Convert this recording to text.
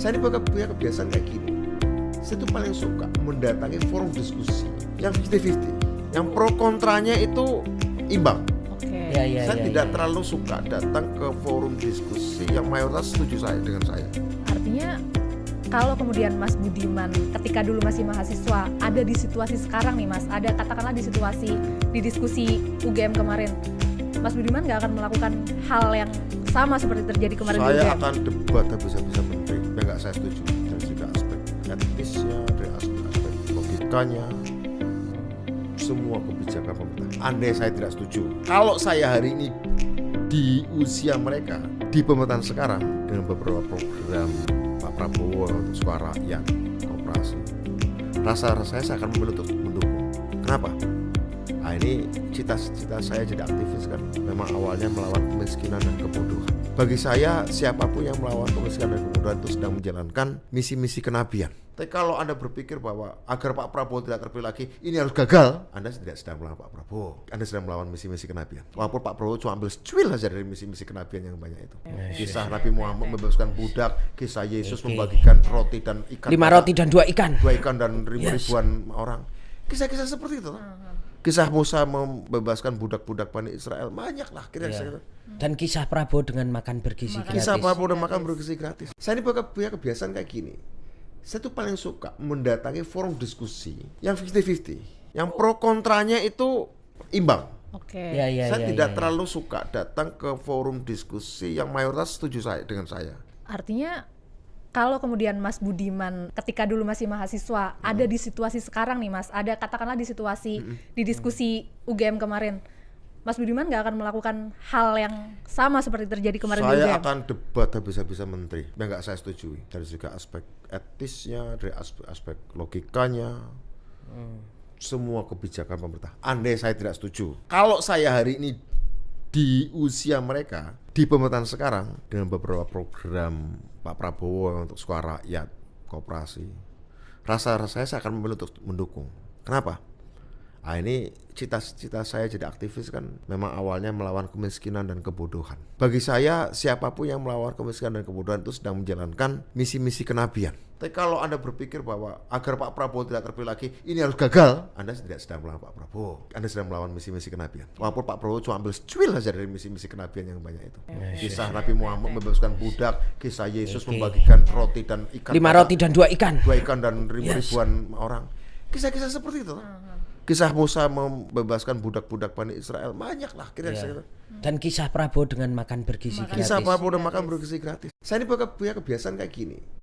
Saya ini punya kebiasaan kayak gini. Saya tuh paling suka mendatangi forum diskusi yang 50-50, yang pro kontranya itu imbang. Saya tidak terlalu suka datang ke forum diskusi yang mayoritas setuju dengan saya. Artinya kalau kemudian Mas Budiman ketika dulu masih mahasiswa ada di situasi sekarang nih Mas, ada katakanlah di situasi di diskusi UGM kemarin, Mas Budiman nggak akan melakukan hal yang sama seperti terjadi kemarin di UGM? Saya akan debat habis-habisan menteri, yang nggak saya setuju dari segi aspek etisnya, dari aspek logikanya, semua kebijakan pemerintah. Andai saya tidak setuju, kalau saya hari ini di usia mereka di pemerintahan sekarang dengan beberapa program Pak Prabowo untuk suara rakyat, koperasi, rasa saya akan memilih untuk mendukung. Kenapa? Nah, ini cita-cita saya jadi aktivis kan memang awalnya melawan kemiskinan dan kebodohan. Bagi saya siapapun yang melawan kemiskinan dan kebodohan itu sedang menjalankan misi-misi kenabian. Tapi kalau Anda berpikir bahwa agar Pak Prabowo tidak terpilih lagi ini harus gagal, Anda tidak sedang melawan Pak Prabowo, Anda sedang melawan misi-misi kenabian. Walaupun Pak Prabowo cuma ambil secuil saja dari misi-misi kenabian yang banyak itu. Kisah Nabi Muhammad membebaskan budak, kisah Yesus membagikan roti dan ikan, 5 roti dan 2 ikan, 2 ikan dan ribuan orang. Kisah-kisah seperti itu. Kisah Musa membebaskan budak-budak Bani Israel, banyak lah kira-kira. Dan kisah Prabowo dengan makan bergizi gratis. Kisah Prabowo dan makan bergizi gratis. Saya ini punya kebiasaan kayak gini. Saya tuh paling suka mendatangi forum diskusi yang 50-50, yang pro kontranya itu imbang. Saya tidak terlalu suka datang ke forum diskusi yang mayoritas setuju dengan saya. Artinya kalau kemudian Mas Budiman ketika dulu masih mahasiswa ada di situasi sekarang nih Mas, ada katakanlah di situasi di diskusi UGM kemarin, Mas Budiman nggak akan melakukan hal yang sama seperti terjadi kemarin di UGM? Saya akan debat habis-habisan menteri, yang nggak saya setujui dari segi aspek etisnya, dari aspek logikanya, semua kebijakan pemerintah. Andai saya tidak setuju, kalau saya hari ini di usia mereka di pemerintahan sekarang dengan beberapa program Pak Prabowo untuk suara rakyat, koperasi, rasa saya akan memilih untuk mendukung. Kenapa? Nah, ini cita-cita saya jadi aktivis kan memang awalnya melawan kemiskinan dan kebodohan. Bagi saya siapapun yang melawan kemiskinan dan kebodohan itu sedang menjalankan misi-misi kenabian. Tapi kalau Anda berpikir bahwa agar Pak Prabowo tidak terpilih lagi ini harus gagal, Anda tidak sedang melawan Pak Prabowo, Anda sedang melawan misi-misi kenabian. Walaupun Pak Prabowo cuma ambil secuil saja dari misi-misi kenabian yang banyak itu. Kisah Nabi Muhammad membebaskan budak, kisah Yesus membagikan roti dan ikan, 5 roti dan 2 ikan, 2 ikan dan ribuan orang. Kisah-kisah seperti itu. Kisah Musa membebaskan budak-budak Bani Israel, banyak lah kira-kira. Dan kisah Prabowo dengan makan bergizi gratis. Kisah Prabowo dan makan bergizi gratis. Saya ini punya kebiasaan kayak gini.